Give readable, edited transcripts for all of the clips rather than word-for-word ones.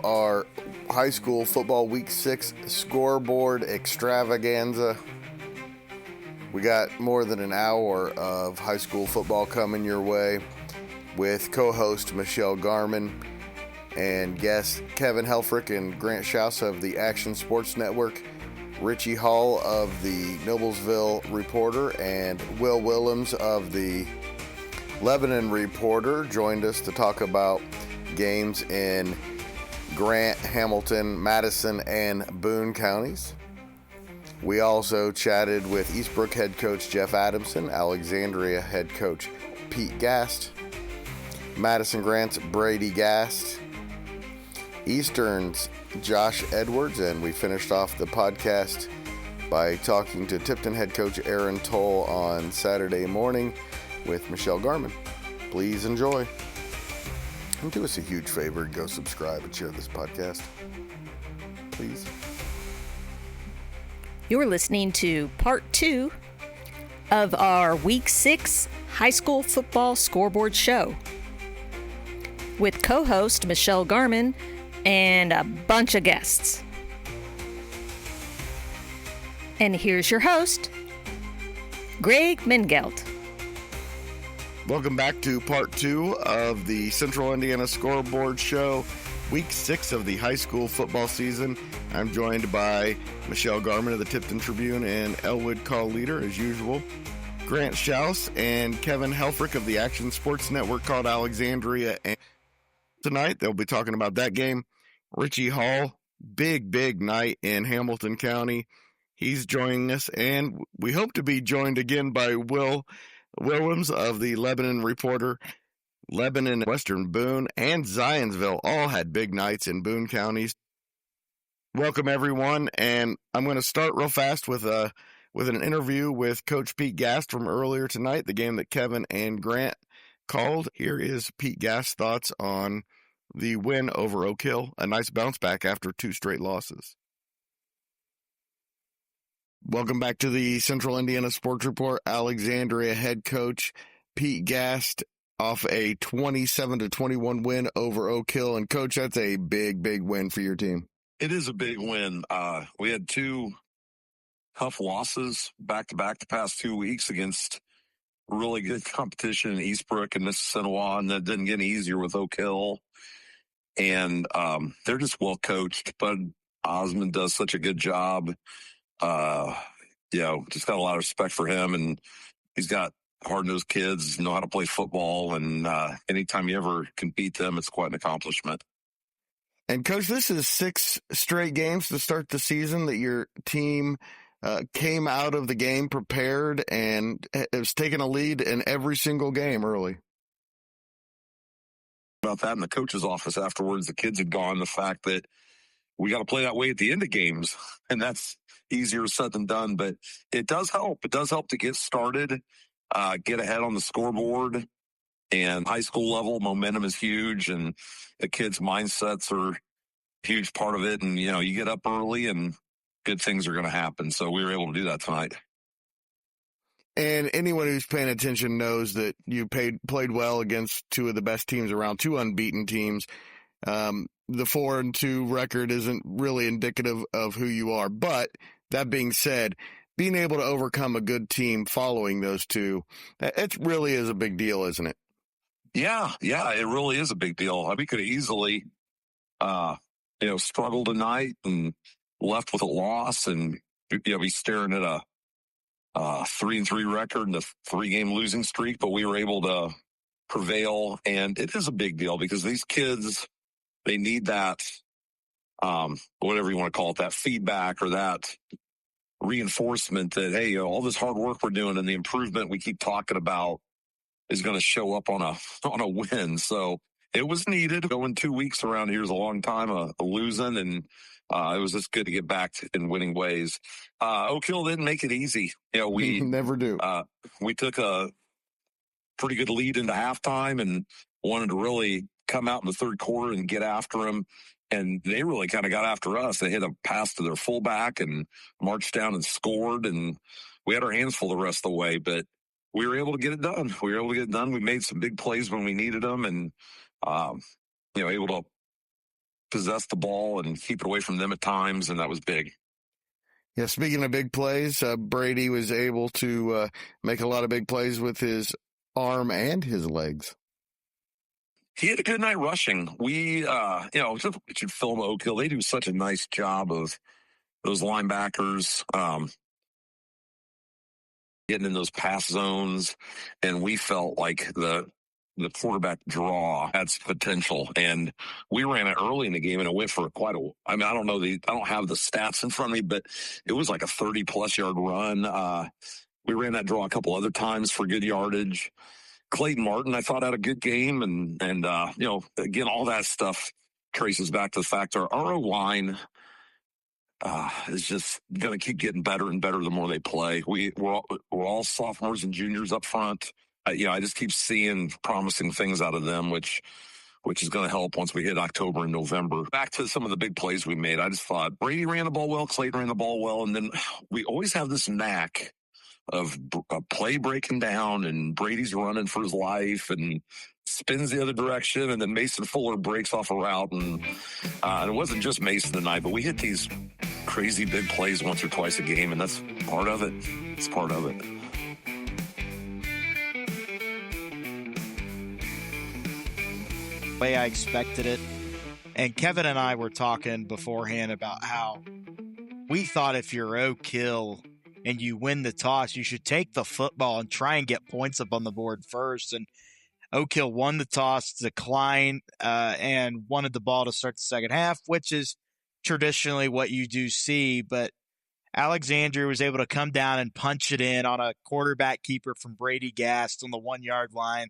our high school football week 6 scoreboard extravaganza. We got more than an hour of high school football coming your way with co-host Michelle Garmon and guests Kevin Helfrich and Grant Shouse of the Action Sports Network, Richie Hall of the Noblesville Reporter, and Will Willems of the Lebanon Reporter joined us to talk about games in Grant, Hamilton, Madison, and Boone counties. We also chatted with Eastbrook head coach Jeff Adamson, Alexandria head coach Pete Gast, Madison-Grant's Brady Gast, Eastern's Josh Edwards, and we finished off the podcast by talking to Tipton head coach Aaron Toll on Saturday morning with Michelle Garmon. Please enjoy. And do us a huge favor and go subscribe and share this podcast, please. You're listening to part 2 of our Week 6 High School Football Scoreboard Show with co-host Michelle Garmon and a bunch of guests. And here's your host, Greg Mengelt. Welcome back to part 2 of the Central Indiana Scoreboard Show, Week 6 of the high school football season. I'm joined by Michelle Garmon of the Tipton Tribune and Elwood Call Leader, as usual, Grant Shouse and Kevin Helfrich of the Action Sports Network called Alexandria. And tonight, they'll be talking about that game. Richie Hall, big night in Hamilton County. He's joining us, and we hope to be joined again by Willems of the Lebanon Reporter. Lebanon, Western Boone, and Zionsville all had big nights in Boone counties. Welcome, everyone, and I'm going to start real fast with an interview with Coach Pete Gast from earlier tonight, the game that Kevin and Grant called. Here is Pete Gast's thoughts on the win over Oak Hill, a nice bounce back after 2 straight losses. Welcome back to the Central Indiana Sports Report. Alexandria head coach Pete Gast off a 27-21 win over Oak Hill. And coach, that's a big win for your team. It is a big win. We had 2 tough losses back-to-back the past 2 weeks against really good competition in Eastbrook and Mississinewa, and that didn't get any easier with Oak Hill. And they're just well coached. Bud Osmond does such a good job. Just got a lot of respect for him, and he's got hard-nosed kids, know how to play football, and anytime you ever can beat them, it's quite an accomplishment. And coach, this is 6 straight games to start the season that your team came out of the game prepared and has taken a lead in every single game early. About that in the coach's office afterwards, the kids had gone, the fact that we got to play that way at the end of games, and that's easier said than done, but it does help. It does help to get started, get ahead on the scoreboard, and high school level momentum is huge, and the kids' mindsets are a huge part of it, and, you get up early and good things are going to happen, so we were able to do that tonight. And anyone who's paying attention knows that you played well against 2 of the best teams around, 2 unbeaten teams. The 4-2 record isn't really indicative of who you are. But that being said, being able to overcome a good team following those 2, it really is a big deal, isn't it? Yeah, it really is a big deal. We could have easily, struggled tonight and left with a loss and, be staring at a 3-3 record and a 3-game losing streak, but we were able to prevail. And it is a big deal because these kids, they need that, whatever you want to call it, that feedback or that reinforcement that, hey, all this hard work we're doing and the improvement we keep talking about is going to show up on a win. So it was needed. Going 2 weeks around here is a long time of losing, and it was just good to get back in winning ways. Oak Hill didn't make it easy. We never do. We took a pretty good lead into halftime and wanted to really come out in the third quarter and get after them. And they really kind of got after us. They hit a pass to their fullback and marched down and scored. And we had our hands full the rest of the way, but we were able to get it done. We made some big plays when we needed them, and able to possess the ball and keep it away from them at times, and that was big. Yeah, speaking of big plays, Brady was able to make a lot of big plays with his arm and his legs. He had a good night rushing. We, should film Oak Hill. They do such a nice job of those linebackers getting in those pass zones, and we felt like the quarterback draw had some potential, and we ran it early in the game, and it went for quite a. I mean, I don't have the stats in front of me, but it was like a 30-plus yard run. We ran that draw a couple other times for good yardage. Clayton Martin, I thought, had a good game, and again, all that stuff traces back to the fact our O-line is just going to keep getting better and better the more they play. We're all sophomores and juniors up front. I just keep seeing promising things out of them, which is going to help once we hit October and November. Back to some of the big plays we made. I just thought Brady ran the ball well, Clayton ran the ball well, and then we always have this knack of a play breaking down, and Brady's running for his life and spins the other direction, and then Mason Fuller breaks off a route, and it wasn't just Mason tonight, but we hit these crazy big plays once or twice a game, and that's part of it. It's part of it. Way I expected it. And Kevin and I were talking beforehand about how we thought if you're Oak Hill and you win the toss, you should take the football and try and get points up on the board first. And Oak Hill won the toss, declined, and wanted the ball to start the second half, which is traditionally what you do see. But Alexandria was able to come down and punch it in on a quarterback keeper from Brady Gast on the 1-yard line.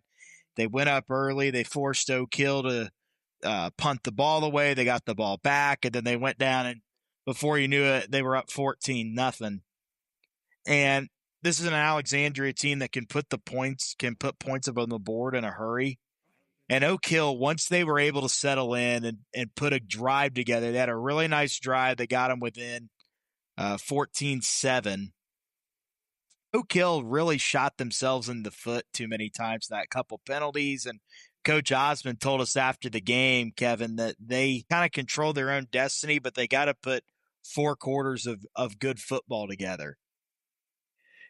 They went up early. They forced Oak Hill to punt the ball away. They got the ball back, and then they went down, and before you knew it, they were up 14-0. And this is an Alexandria team that can put points up on the board in a hurry. And Oak Hill, once they were able to settle in and put a drive together, they had a really nice drive. They got them within 14-7. Oak Hill really shot themselves in the foot too many times, that couple penalties. And Coach Osmond told us after the game, Kevin, that they kind of control their own destiny, but they got to put 4 quarters of good football together.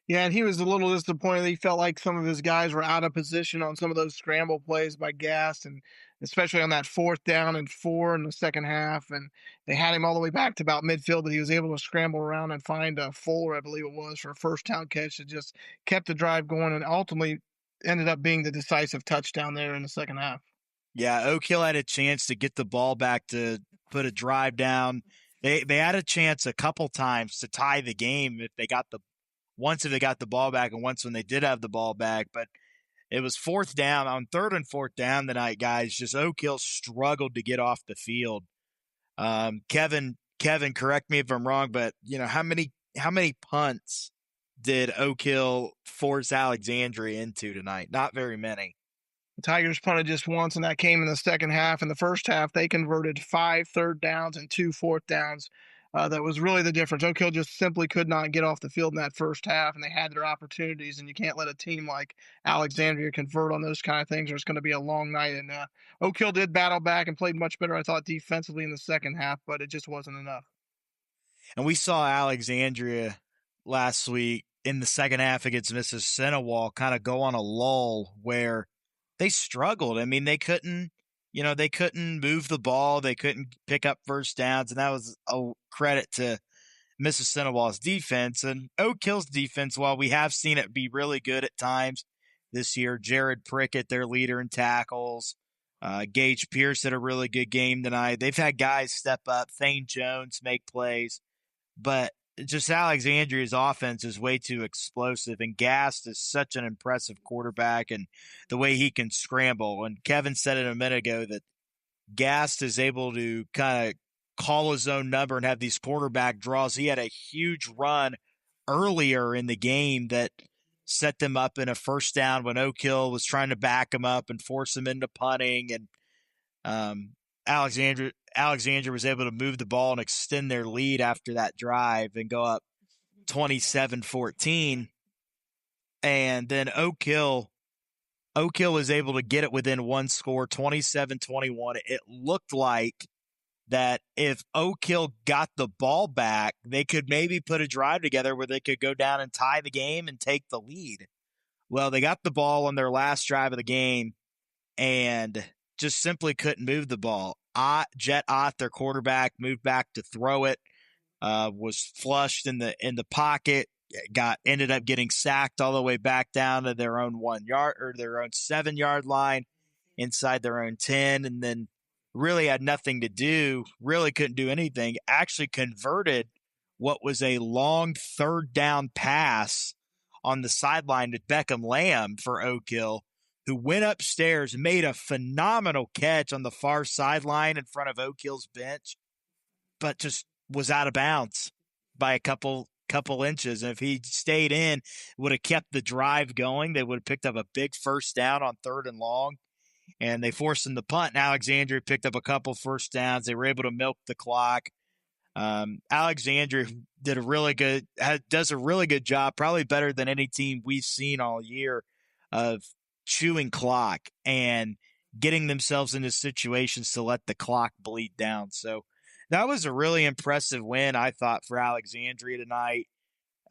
Yeah, and he was a little disappointed. He felt like some of his guys were out of position on some of those scramble plays by Gast, and especially on that 4th down and 4 in the second half. And they had him all the way back to about midfield, but he was able to scramble around and find a Fuller, I believe it was, for a first down catch that just kept the drive going and ultimately ended up being the decisive touchdown there in the second half. Yeah, Oak Hill had a chance to get the ball back to put a drive down. They had a chance a couple times to tie the game if they got the ball back, and once when they did have the ball back. But it was 4th down. On 3rd and 4th down tonight, guys, just Oak Hill struggled to get off the field. Kevin, correct me if I'm wrong, but how many punts did Oak Hill force Alexandria into tonight? Not very many. The Tigers punted just once, and that came in the second half. In the first half, they converted 5 third downs and 2 4th downs. That was really the difference. Oak Hill just simply could not get off the field in that first half, and they had their opportunities, and you can't let a team like Alexandria convert on those kind of things, or it's going to be a long night. And Oak Hill did battle back and played much better, I thought, defensively in the second half, but it just wasn't enough. And we saw Alexandria last week in the second half against Madison-Grant kind of go on a lull where they struggled. I mean, they couldn't move the ball. They couldn't pick up first downs, and that was a credit to Madison-Grant's defense. And Oak Hill's defense, while we have seen it be really good at times this year, Jared Prickett, their leader in tackles, Gage Pierce had a really good game tonight. They've had guys step up, Thane Jones make plays, but just Alexandria's offense is way too explosive, and Gast is such an impressive quarterback, and the way he can scramble. And Kevin said it a minute ago that Gast is able to kind of call his own number and have these quarterback draws. He had a huge run earlier in the game that set them up in a first down when Oak Hill was trying to back him up and force him into punting. And Alexandria was able to move the ball and extend their lead after that drive and go up 27-14. And then Oak Hill was able to get it within one score, 27-21. It looked like that if Oak Hill got the ball back, they could maybe put a drive together where they could go down and tie the game and take the lead. Well, they got the ball on their last drive of the game and just simply couldn't move the ball. Jet Ott, their quarterback, moved back to throw it, was flushed in the pocket, ended up getting sacked all the way back down to their own 1 yard or their own 7-yard line inside their own 10, and then really had nothing to do, really couldn't do anything, actually converted what was a long third down pass on the sideline to Beckham Lamb for Oak Hill, who went upstairs, made a phenomenal catch on the far sideline in front of Oak Hill's bench, but just was out of bounds by a couple inches. And if he stayed in, would have kept the drive going. They would have picked up a big first down on 3rd and long. And they forced him to punt. And Alexandria picked up a couple first downs. They were able to milk the clock. Alexandria does a really good job, probably better than any team we've seen all year, of chewing clock and getting themselves into situations to let the clock bleed down. So that was a really impressive win, I thought, for Alexandria tonight.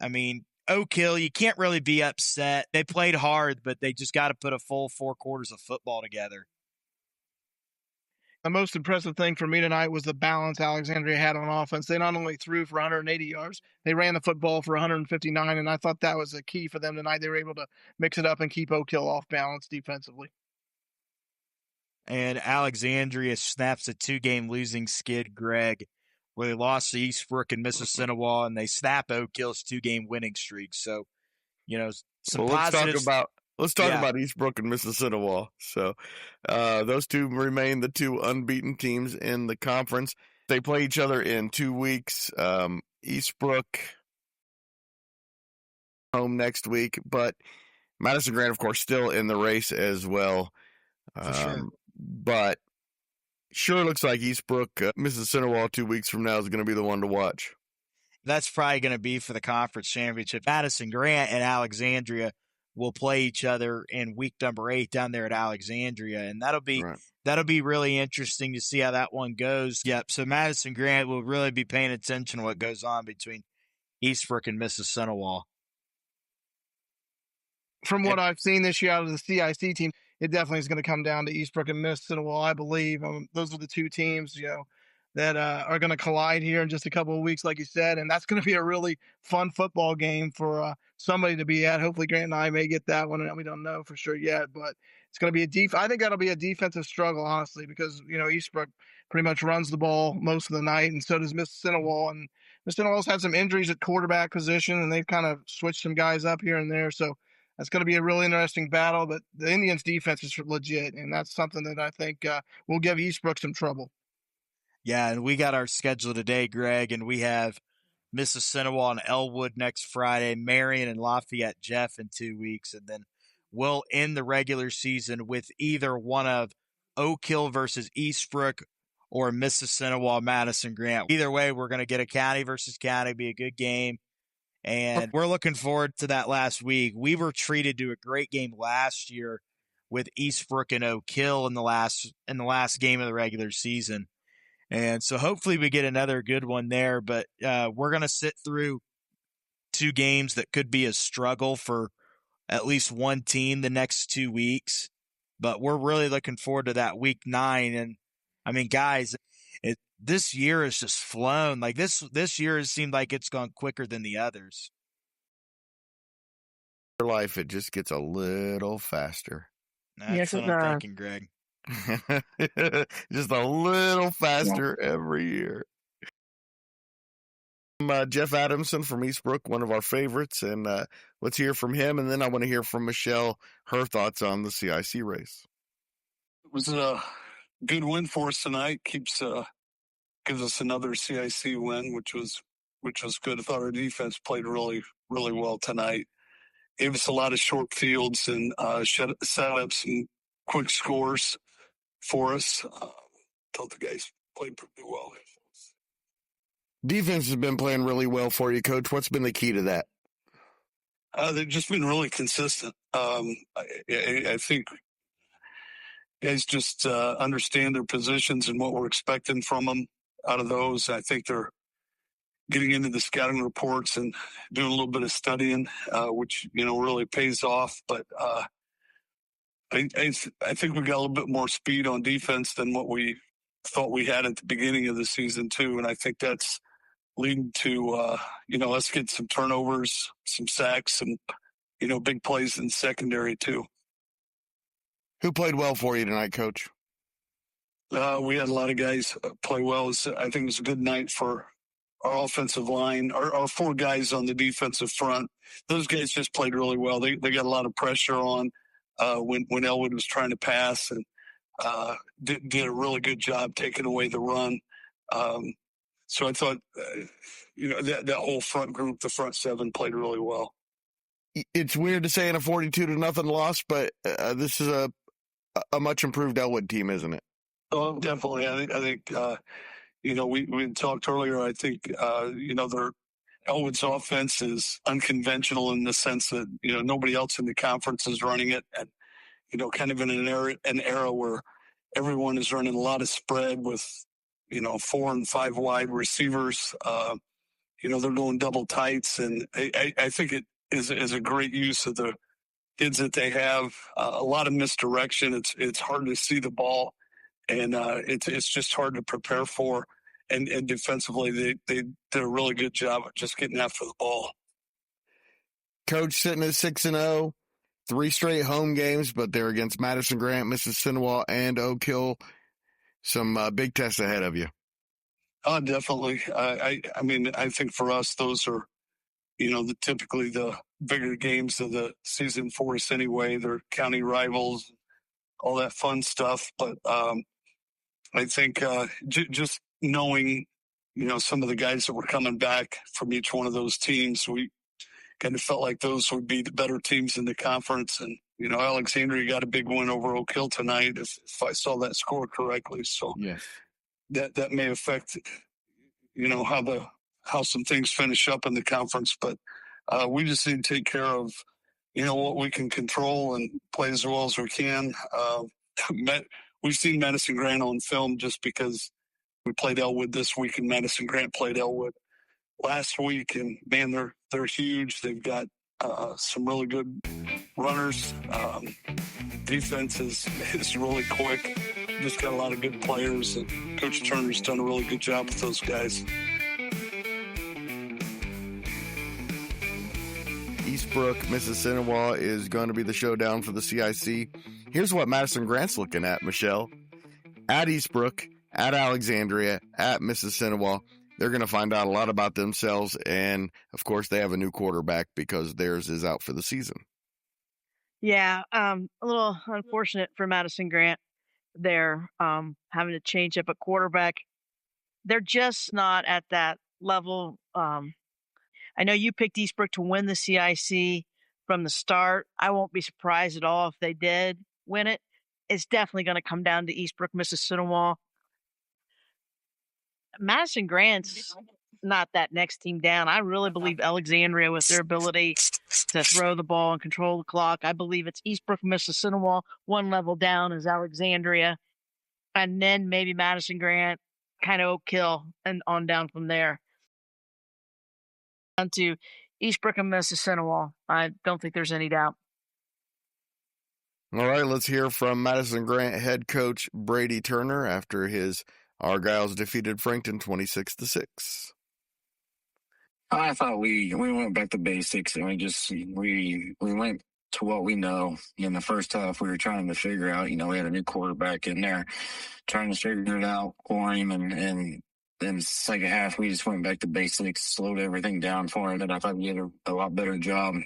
I mean, Oak Hill, you can't really be upset. They played hard, but they just got to put a full 4 quarters of football together. The most impressive thing for me tonight was the balance Alexandria had on offense. They not only threw for 180 yards, they ran the football for 159, and I thought that was a key for them tonight. They were able to mix it up and keep Oak Hill off balance defensively. And Alexandria snaps a 2-game losing skid, Greg, where they lost to Eastbrook and Mississinewa, and they snap Oak Hill's 2-game winning streak. So, some positives. Let's talk about Eastbrook and Mississinewa. So those two remain the 2 unbeaten teams in the conference. They play each other in 2 weeks. Eastbrook home next week, but Madison-Grant, of course, still in the race as well. For sure. But sure looks like Eastbrook, Mississinewa 2 weeks from now is going to be the one to watch. That's probably going to be for the conference championship. Madison-Grant and Alexandria will play each other in week number 8 down there at Alexandria, and that'll be really interesting to see how that one goes. Yep. So Madison-Grant will really be paying attention to what goes on between Eastbrook and Mississinewa. From what I've seen this year out of the CIC team, it definitely is going to come down to Eastbrook and Mississinewa, I believe. Those are the 2 teams, that are going to collide here in just a couple of weeks, like you said, and that's going to be a really fun football game for somebody to be at. Hopefully Grant and I may get that one, and we don't know for sure yet, but it's going to be I think that'll be a defensive struggle, honestly, because, Eastbrook pretty much runs the ball most of the night, and so does Mississinewa, and Mississinewa's had some injuries at quarterback position, and they've kind of switched some guys up here and there, so that's going to be a really interesting battle, but the Indians' defense is legit, and that's something that I think will give Eastbrook some trouble. Yeah, and we got our schedule today, Greg, and we have Mississinewa and Elwood next Friday, Marion and Lafayette Jeff in 2 weeks, and then we'll end the regular season with either one of Oak Hill versus Eastbrook or Mississinewa Madison-Grant. Either way, we're going to get a county versus county, be a good game, and we're looking forward to that last week. We were treated to a great game last year with Eastbrook and Oak Hill in the last game of the regular season. And so hopefully we get another good one there, but we're going to sit through 2 games that could be a struggle for at least one team the next 2 weeks, but we're really looking forward to that week 9. And I mean, guys, this year has just flown. Like this year has seemed like it's gone quicker than the others. For life, it just gets a little faster. That's what I'm thinking, Greg. Just a little faster every year. Jeff Adamson from Eastbrook, one of our favorites, and let's hear from him, and then I want to hear from Michelle, her thoughts on the CIC race. It was a good win for us tonight. Gives us another CIC win, which was good. I thought our defense played really, really well tonight. Gave us a lot of short fields and set up some quick scores for us. Thought the guys played pretty well. Defense has been playing really well for you, Coach. What's been the key to that? They've just been really consistent. I think guys just understand their positions and what we're expecting from them. out of those. I think they're getting into the scouting reports and doing a little bit of studying, which, really pays off. But I think we got a little bit more speed on defense than what we thought we had at the beginning of the season, too. And I think that's leading to, us get some turnovers, some sacks, some, big plays in secondary, too. Who played well for you tonight, Coach? We had a lot of guys play well. I think it was a good night for our offensive line. Our four guys on the defensive front, those guys just played really well. They got a lot of pressure on when Elwood was trying to pass, and did a really good job taking away the run. So I thought, that whole front group, the front seven, played really well. It's weird to say in a 42-0 loss, but this is a much improved Elwood team, isn't it? Oh, definitely. I think we talked earlier. I think, their Elwood's offense is unconventional in the sense that, nobody else in the conference is running it. And, kind of in an era where everyone is running a lot of spread with, 4 and 5 wide receivers. They're doing double tights. And I think it is a great use of the kids that they have. A lot of misdirection. It's hard to see the ball. And it's just hard to prepare for. And defensively, they did a really good job of just getting after the ball. Coach sitting at 6-0, 3 straight home games, but they're against Madison-Grant, Mississinewa, and Oak Hill. Some big tests ahead of you. Oh, definitely. I mean, I think for us, those are, typically the bigger games of the season for us anyway. They're county rivals, all that fun stuff. But I think just knowing, some of the guys that were coming back from each one of those teams, we kind of felt like those would be the better teams in the conference. And, Alexandria got a big win over Oak Hill tonight, if I saw that score correctly. So yes, that may affect, how some things finish up in the conference. But we just need to take care of, what we can control and play as well as we can. We've seen Madison-Grant on film just because we played Elwood this week and Madison-Grant played Elwood last week. And, man, they're huge. They've got some really good runners. Defense is really quick. Just got a lot of good players. And Coach Turner's done a really good job with those guys. Eastbrook, Mississinewa is going to be the showdown for the CIC. Here's what Madison-Grant's looking at, Michelle. At Eastbrook, at Alexandria, at Mississinewa, they're going to find out a lot about themselves. And, of course, they have a new quarterback because theirs is out for the season. Yeah, a little unfortunate for Madison-Grant. They're having to change up a quarterback. They're just not at that level. I know you picked Eastbrook to win the CIC from the start. I won't be surprised at all if they did win it. It's definitely going to come down to Eastbrook, Mississinewa. Madison-Grant's not that next team down. I really believe Alexandria, with their ability to throw the ball and control the clock, I believe it's Eastbrook, Mississinewa, one level down is Alexandria, and then maybe Madison-Grant, kind of Oak Hill, and on down from there. Down to Eastbrook and Mississinewa. I don't think there's any doubt. All right, let's hear from Madison-Grant head coach Brady Turner after his Argyles defeated Frankton 26-6. I thought we went back to basics and we went to what we know. In the first half, we were trying to figure out, we had a new quarterback in there, trying to figure it out for him. And then the second half, we just went back to basics, slowed everything down for him. And I thought we did a lot better job.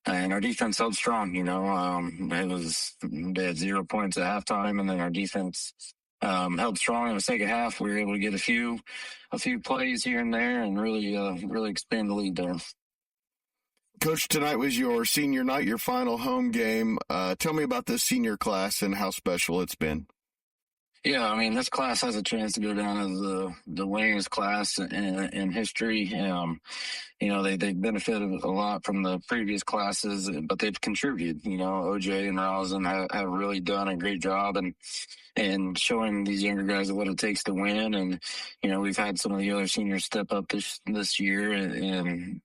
And our defense held strong, they had 0 points at halftime, and then our defense held strong in the second half. We were able to get a few plays here and there and really expand the lead there. Coach, tonight was your senior night, your final home game. Tell me about this senior class and how special it's been. Yeah, I mean, this class has a chance to go down as the winningest class in history. They benefited a lot from the previous classes, but they've contributed. OJ and Rosen have really done a great job and showing these younger guys what it takes to win. And we've had some of the other seniors step up this year, and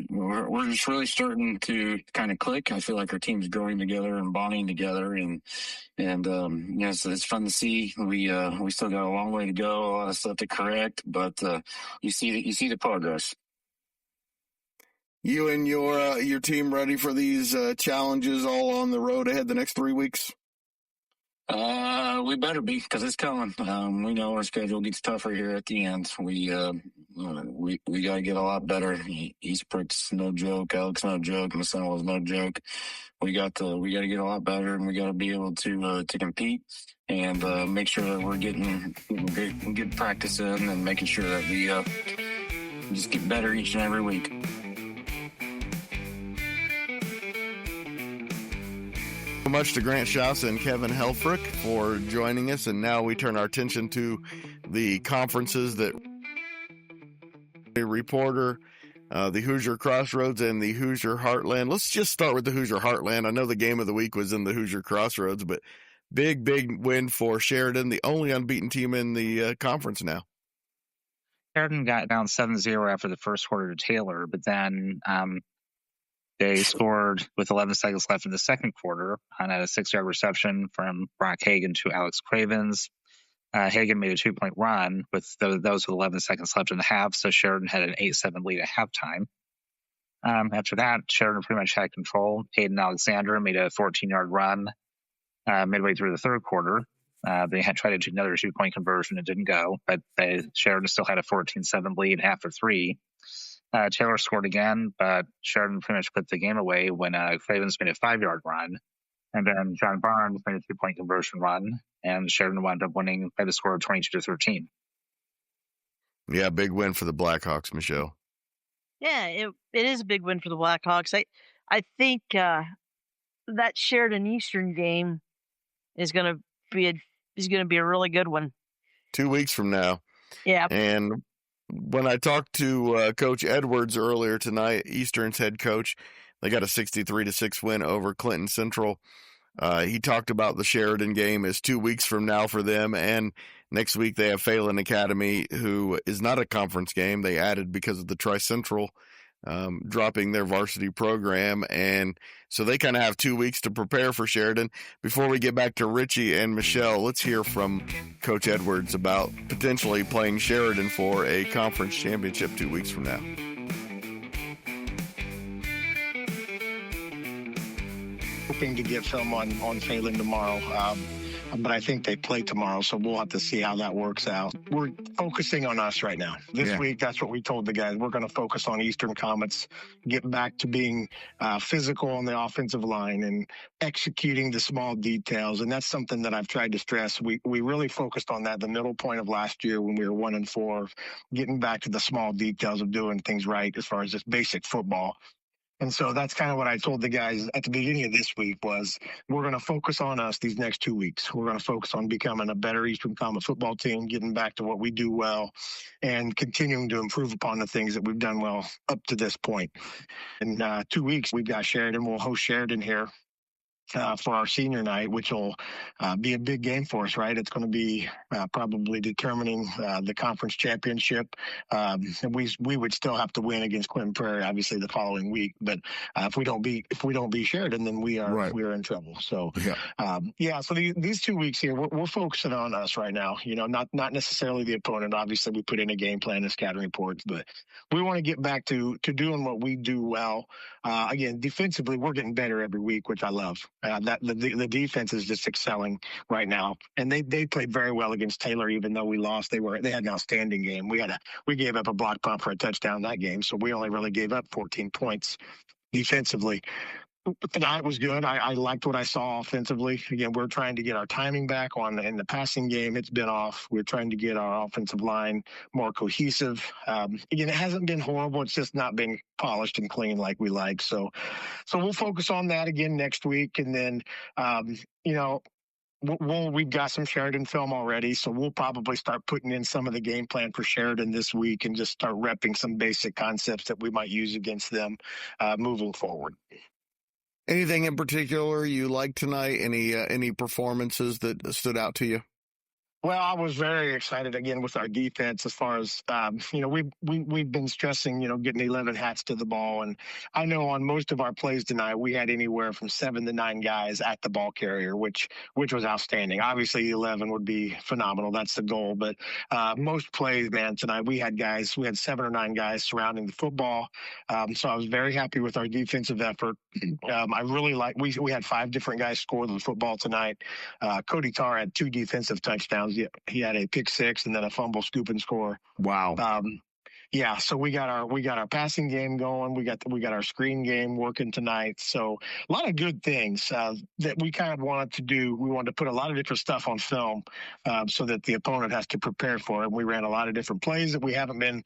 we're just really starting to kind of click. I feel like our team's growing together and bonding together, and so it's fun to see. We still got a long way to go, a lot of stuff to correct, but you see the progress. You and your team ready for these challenges all on the road ahead the next 3 weeks? We better be, because it's coming. We know our schedule gets tougher here at the end. We got to get a lot better. Eastbrook's no joke. Alex no joke. Mississinewa's no joke. We got to get a lot better, and we got to be able to compete and make sure that we're getting good practice in and making sure that we just get better each and every week. Much to Grant Shouse and Kevin Helfrich for joining us, and now we turn our attention to the conferences that a reporter, the Hoosier Crossroads and the Hoosier Heartland. Let's just start with the Hoosier Heartland. I know the game of the week was in the Hoosier Crossroads, but big win for Sheridan, the only unbeaten team in the conference now. Sheridan got down 7-0 after the first quarter to Taylor, but then they scored with 11 seconds left in the second quarter and had a 6-yard reception from Brock Hagan to Alex Cravens. Hagan made a 2-point run with those with 11 seconds left in the half, so Sheridan had an 8-7 lead at halftime. After that, Sheridan pretty much had control. Hayden Alexandria made a 14-yard run midway through the third quarter. They had tried to do another 2-point conversion. It didn't go, but Sheridan still had a 14-7 lead after three. Taylor scored again, but Sheridan pretty much put the game away when Cravens made a 5-yard run. And then John Barnes made a 2-point conversion run, and Sheridan wound up winning by the score of 22-13. Yeah, big win for the Blackhawks, Michelle. Yeah, it is a big win for the Blackhawks. I think that Sheridan Eastern game is going to be a really good one. 2 weeks from now. Yeah. And when I talked to Coach Edwards earlier tonight, Eastern's head coach, they got a 63-6 win over Clinton Central. He talked about the Sheridan game as 2 weeks from now for them, and next week they have Phelan Academy, who is not a conference game. They added because of the Tri-Central dropping their varsity program, and so they kind of have 2 weeks to prepare for Sheridan. Before we get back to Richie and Michelle, let's hear from Coach Edwards about potentially playing Sheridan for a conference championship 2 weeks from now. Hoping to get film on Phelan tomorrow. But I think they play tomorrow, so we'll have to see how that works out. We're focusing on us right now. This week, that's what we told the guys. We're going to focus on Eastern Comets, get back to being physical on the offensive line and executing the small details. And that's something that I've tried to stress. We really focused on that the middle point of last year when we were 1-4, getting back to the small details of doing things right as far as just basic football. And so that's kind of what I told the guys at the beginning of this week was we're going to focus on us these next 2 weeks. We're going to focus on becoming a better Eastern Comet football team, getting back to what we do well, and continuing to improve upon the things that we've done well up to this point. In 2 weeks, we've got Sheridan. We'll host Sheridan here for our senior night, which will be a big game for us, right? It's going to be probably determining the conference championship. And we would still have to win against Clinton Prairie, obviously, the following week. But if we don't beat Sheridan, then we are in trouble. So so these 2 weeks here, we're focusing on us right now. Not necessarily the opponent. Obviously, we put in a game plan and scouting reports, but we want to get back to doing what we do well. Again, defensively, we're getting better every week, which I love. The defense is just excelling right now, and they played very well against Taylor. Even though we lost, they had an outstanding game. We gave up a block punt for a touchdown that game, so we only really gave up 14 points defensively. But tonight was good. I liked what I saw offensively. Again, we're trying to get our timing back in the passing game. It's been off. We're trying to get our offensive line more cohesive. Again, it hasn't been horrible. It's just not been polished and clean like we like. So we'll focus on that again next week. And then, we've got some Sheridan film already, so we'll probably start putting in some of the game plan for Sheridan this week and just start repping some basic concepts that we might use against them moving forward. Anything in particular you liked tonight? Any performances that stood out to you? Well, I was very excited again with our defense as far as, we've been stressing, getting 11 hats to the ball. And I know on most of our plays tonight, we had anywhere from 7 to 9 guys at the ball carrier, which was outstanding. Obviously, 11 would be phenomenal. That's the goal. But most plays, man, tonight we had 7 or 9 guys surrounding the football. So I was very happy with our defensive effort. I really we had 5 different guys score the football tonight. Cody Tarr had 2 defensive touchdowns. He had a pick 6 and then a fumble, scoop and score. Wow. Yeah, so we got our passing game going. We got our screen game working tonight. So a lot of good things that we kind of wanted to do. We wanted to put a lot of different stuff on film so that the opponent has to prepare for it. We ran a lot of different plays that we haven't been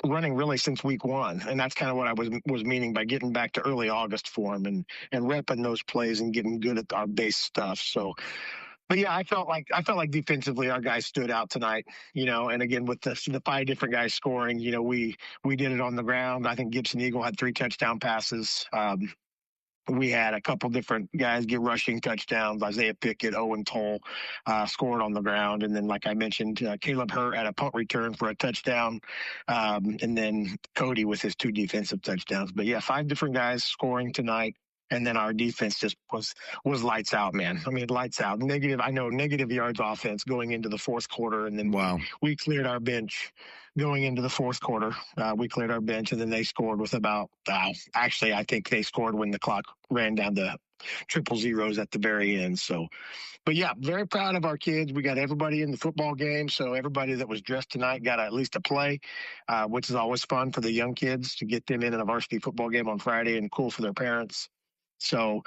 running really since week 1, and that's kind of what I was meaning by getting back to early August form and repping those plays and getting good at our base stuff. So. But yeah, I felt like defensively our guys stood out tonight, and again with the 5 different guys scoring, we did it on the ground. I think Gibson Eagle had 3 touchdown passes. We had a couple different guys get rushing touchdowns. Isaiah Pickett, Owen Toll scored on the ground. And then, like I mentioned, Caleb Hurt had a punt return for a touchdown. And then Cody with his 2 defensive touchdowns. But yeah, 5 different guys scoring tonight. And then our defense just was lights out, man. I mean, lights out. Negative yards offense going into the fourth quarter. And then we cleared our bench going into the fourth quarter. We cleared our bench, and then they scored with about actually, I think they scored when the clock ran down to 000 at the very end. So, but yeah, very proud of our kids. We got everybody in the football game. So everybody that was dressed tonight got at least a play, which is always fun for the young kids to get them in a varsity football game on Friday and cool for their parents. So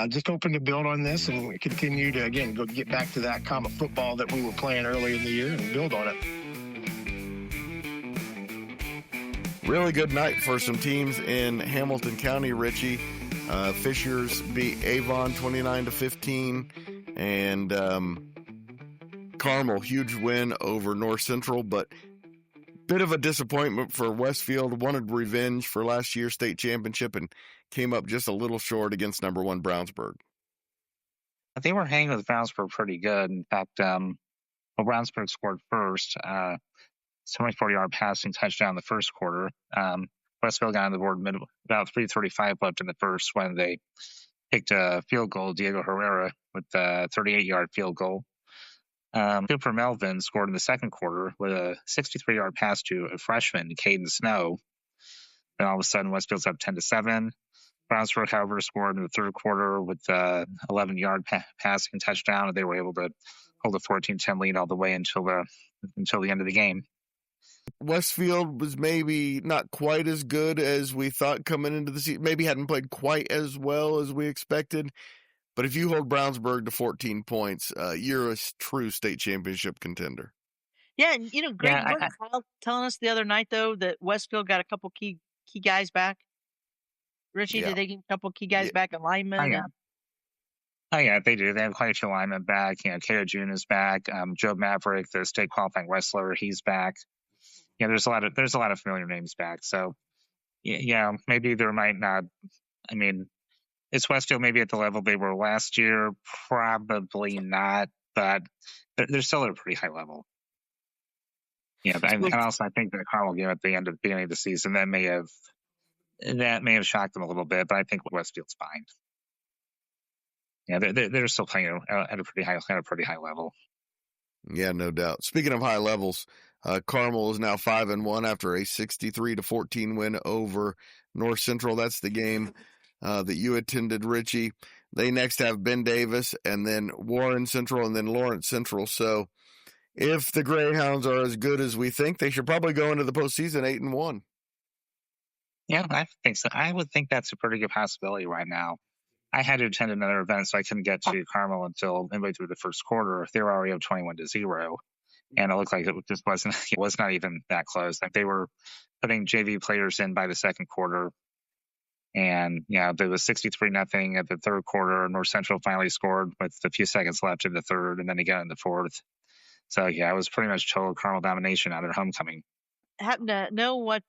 just hoping to build on this and continue to, again, go get back to that common football that we were playing early in the year and build on it. Really good night for some teams in Hamilton County, Richie. Fishers beat Avon 29-15, and Carmel, huge win over North Central, but bit of a disappointment for Westfield. Wanted revenge for last year's state championship and came up just a little short against number 1 Brownsburg. They were hanging with Brownsburg pretty good. In fact, Brownsburg scored first. 74-yard passing touchdown in the first quarter. Westfield got on the board about 3:35 left in the first when they picked a field goal. Diego Herrera with a 38-yard field goal. Cooper Melvin scored in the second quarter with a 63-yard pass to a freshman, Caden Snow. Then all of a sudden, Westfield's up 10-7. Brownsburg, however, scored in the third quarter with a 11-yard passing touchdown, and they were able to hold a 14-10 lead all the way until the end of the game. Westfield was maybe not quite as good as we thought coming into the season. Maybe hadn't played quite as well as we expected. But if you hold Brownsburg to 14 points, you're a true state championship contender. Yeah, and Greg, Kyle telling us the other night though that Westfield got a couple key guys back. Richie, did they get a couple key guys back in linemen? Oh yeah, they do. They have quite a few linemen back. Kato June is back. Joe Maverick, the state qualifying wrestler, he's back. There's a lot of familiar names back. So yeah, maybe there might not. I mean, is Westfield maybe at the level they were last year? Probably not, but they're still at a pretty high level. Yeah, and also I think the Carmel game at the beginning of the season that may have shocked them a little bit, but I think Westfield's fine. Yeah, they're still playing at a pretty high level. Yeah, no doubt. Speaking of high levels, Carmel is now 5-1 after a 63-14 win over North Central. That's the game that you attended, Richie. They next have Ben Davis and then Warren Central and then Lawrence Central. So if the Greyhounds are as good as we think, they should probably go into the postseason 8-1. Yeah, I think so. I would think that's a pretty good possibility right now. I had to attend another event, so I couldn't get to Carmel until midway through the first quarter. They were already up 21-0, and it looked like it just wasn't. It was not even that close. Like they were putting JV players in by the second quarter. And, there was 63-0 at the third quarter. North Central finally scored with a few seconds left in the third, and then again in the fourth. So, it was pretty much total Carmel domination out at homecoming. Happen to know what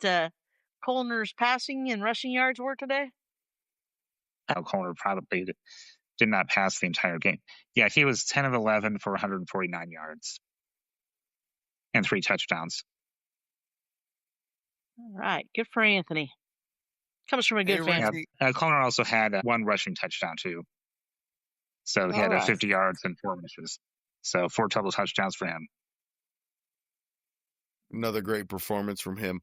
Colner's passing and rushing yards were today? Colner probably did not pass the entire game. Yeah, he was 10 of 11 for 149 yards and 3 touchdowns. All right. Good for Anthony. Comes from a good family. Colner also had 1 rushing touchdown, too. So he had 50 yards and 4 rushes. So 4 total touchdowns for him. Another great performance from him.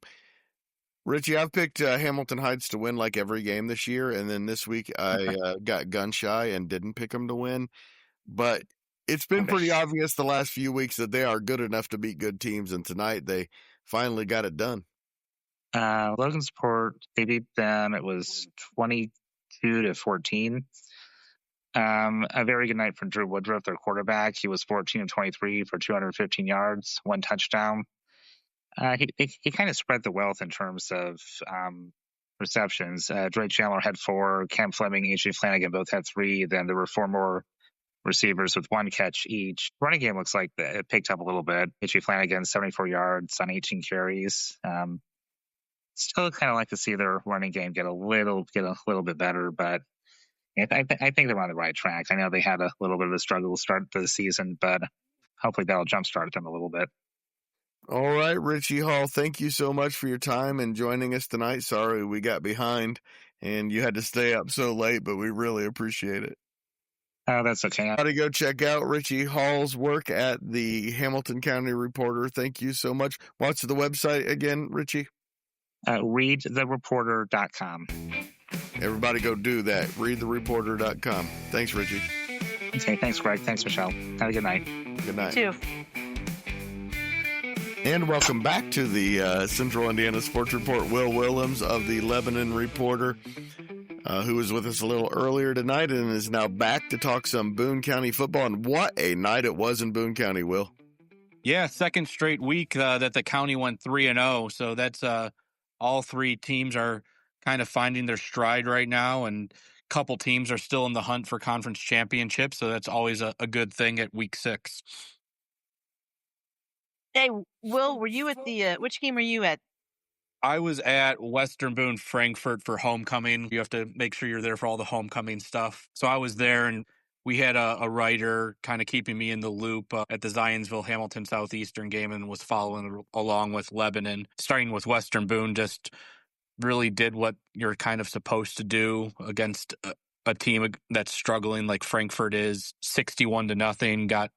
Richie, I've picked Hamilton Heights to win like every game this year, and then this week I got gun shy and didn't pick them to win. But it's been pretty obvious the last few weeks that they are good enough to beat good teams, and tonight they finally got it done. Logansport, they beat them. It was 22-14. A very good night for Drew Woodruff, their quarterback. He was 14 of 23 for 215 yards, 1 touchdown. He kind of spread the wealth in terms of receptions. Drake Chandler had 4, Cam Fleming, A.J. Flanagan both had 3. Then there were 4 more receivers with 1 catch each. Running game looks like it picked up a little bit. A.J. Flanagan, 74 yards on 18 carries. Still kind of like to see their running game get a little bit better, but I think they're on the right track. I know they had a little bit of a struggle to start the season, but hopefully that'll jumpstart them a little bit. All right, Richie Hall, thank you so much for your time and joining us tonight. Sorry we got behind and you had to stay up so late, but we really appreciate it. Oh, that's okay. Got to go check out Richie Hall's work at the Hamilton County Reporter. Thank you so much. What's the website again, Richie? ReadTheReporter.com. Everybody go do that. ReadTheReporter.com. Thanks, Richie. Okay, thanks, Greg. Thanks, Michelle. Have a good night. Good night. You too. And welcome back to the Central Indiana Sports Report. Will Willems of the Lebanon Reporter, who was with us a little earlier tonight and is now back to talk some Boone County football. And what a night it was in Boone County, Will. Yeah, second straight week that the county went 3-0. So that's all 3 teams are kind of finding their stride right now, and a couple teams are still in the hunt for conference championships. So that's always a good thing at week 6. Hey, Will, were you at the which game were you at? I was at Western Boone Frankfort for homecoming. You have to make sure you're there for all the homecoming stuff. So I was there, and we had a writer kind of keeping me in the loop at the Zionsville Hamilton Southeastern game, and was following along with Lebanon. Starting with Western Boone, just really did what you're kind of supposed to do against a team that's struggling like Frankfort is. 61-0, got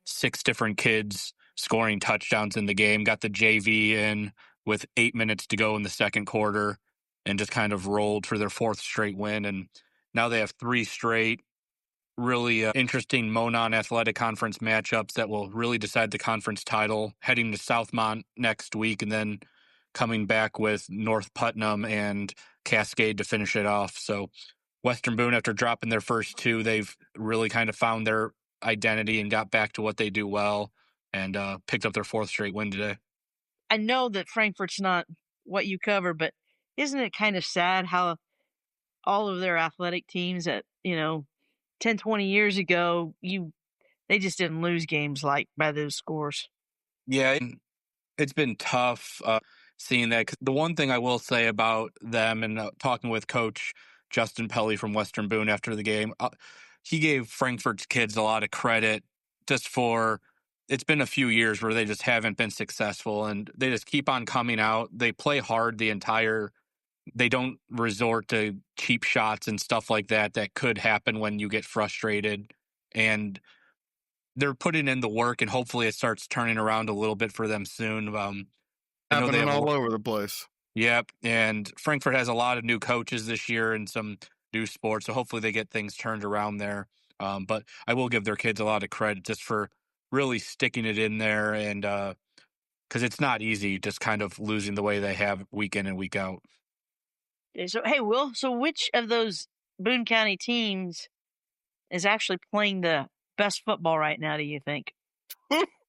6 different kids scoring touchdowns in the game, got the JV in with 8 minutes to go in the second quarter, and just kind of rolled for their 4th straight win. And now they have 3 straight really interesting Monon Athletic Conference matchups that will really decide the conference title, heading to Southmont next week and then coming back with North Putnam and Cascade to finish it off. So Western Boone, after dropping their first 2, they've really kind of found their identity and got back to what they do well, and picked up their 4th straight win today. I know that Frankfurt's not what you cover, but isn't it kind of sad how all of their athletic teams at, 10, 20 years ago, they just didn't lose games like by those scores? Yeah, it's been tough seeing that. 'Cause the one thing I will say about them, and talking with Coach Justin Pelly from Western Boone after the game, he gave Frankfurt's kids a lot of credit just for, it's been a few years where they just haven't been successful, and they just keep on coming out. They play hard they don't resort to cheap shots and stuff like that could happen when you get frustrated. And they're putting in the work, and hopefully it starts turning around a little bit for them soon. Happening all over the place. Yep, and Frankfort has a lot of new coaches this year and some new sports, so hopefully they get things turned around there. But I will give their kids a lot of credit just for really sticking it in there, and because it's not easy just kind of losing the way they have week in and week out. So, hey, Will, which of those Boone County teams is actually playing the best football right now, do you think?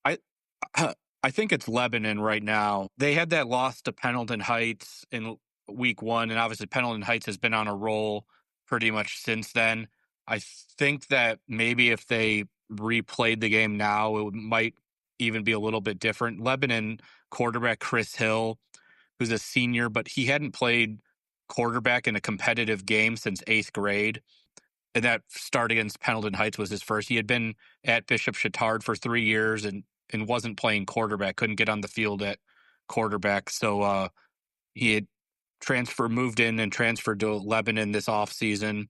I think it's Lebanon right now. They had that loss to Pendleton Heights in week 1, and obviously Pendleton Heights has been on a roll pretty much since then. I think that maybe if they replayed the game now, it might even be a little bit different. Lebanon quarterback Chris Hill, who's a senior, but he hadn't played quarterback in a competitive game since 8th grade. And that start against Pendleton Heights was his first. He had been at Bishop Chatard for 3 years and wasn't playing quarterback, couldn't get on the field at quarterback. So he had moved in and transferred to Lebanon this offseason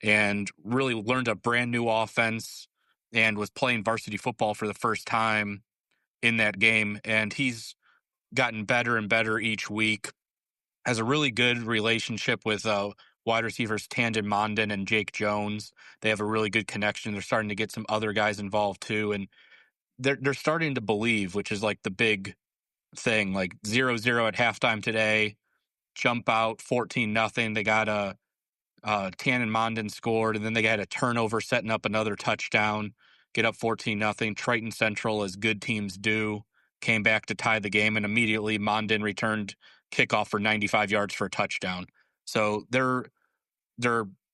and really learned a brand new offense and was playing varsity football for the first time in that game. And he's gotten better and better each week, has a really good relationship with wide receivers Tandon Mondin and Jake Jones. They have a really good connection. They're starting to get some other guys involved too. And they're starting to believe, which is like the big thing, like 0-0 at halftime today, jump out 14-0. They got a Tandon Mondin scored, and then they had a turnover setting up another touchdown, get up 14-0. Triton Central, as good teams do, came back to tie the game, and immediately Mondin returned kickoff for 95 yards for a touchdown. So they're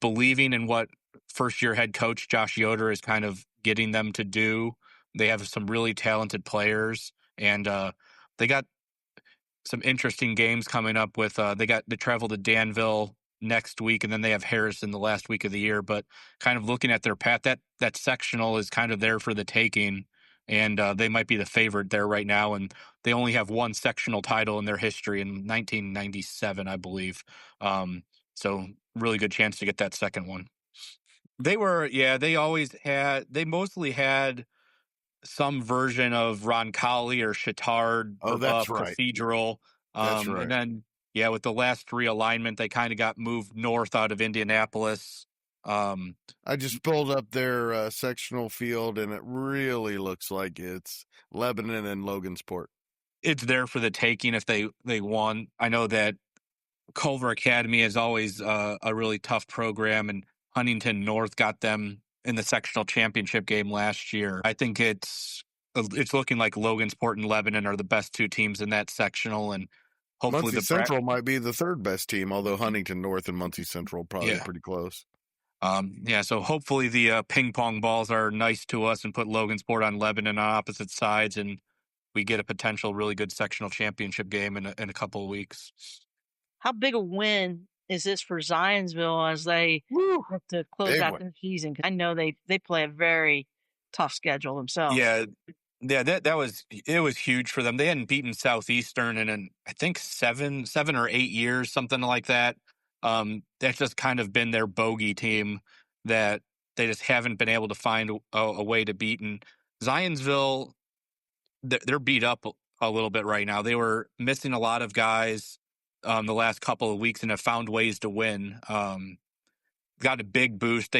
believing in what first-year head coach Josh Yoder is kind of getting them to do. They have some really talented players, and they got some interesting games coming up with they travel to Danville next week, and then they have Harrison the last week of the year. But kind of looking at their path, that sectional is kind of there for the taking, and they might be the favorite there right now. And they only have one sectional title in their history in 1997, I believe. So really good chance to get that second one. They mostly had some version of Roncalli or Chatard that's right. Cathedral. That's right. And then, with the last realignment, they kind of got moved north out of Indianapolis. I just pulled up their sectional field, and it really looks like it's Lebanon and Logansport. It's there for the taking if they won. I know that Culver Academy is always a really tough program, and Huntington North got them in the sectional championship game last year. I think it's looking like Logansport and Lebanon are the best two teams in that sectional, and hopefully Muncie Central might be the third best team, although Huntington North and Muncie Central probably pretty close. So hopefully the ping pong balls are nice to us and put Logansport on Lebanon on opposite sides, and we get a potential really good sectional championship game in a couple of weeks. How big a win is this for Zionsville as they have to close out their season? I know they play a very tough schedule themselves. Yeah, it was huge for them. They hadn't beaten Southeastern in I think 7 or 8 years, something like that. That's just kind of been their bogey team that they just haven't been able to find a way to beat. And Zionsville, they're beat up a little bit right now. They were missing a lot of guys the last couple of weeks and have found ways to win. Got a big boost.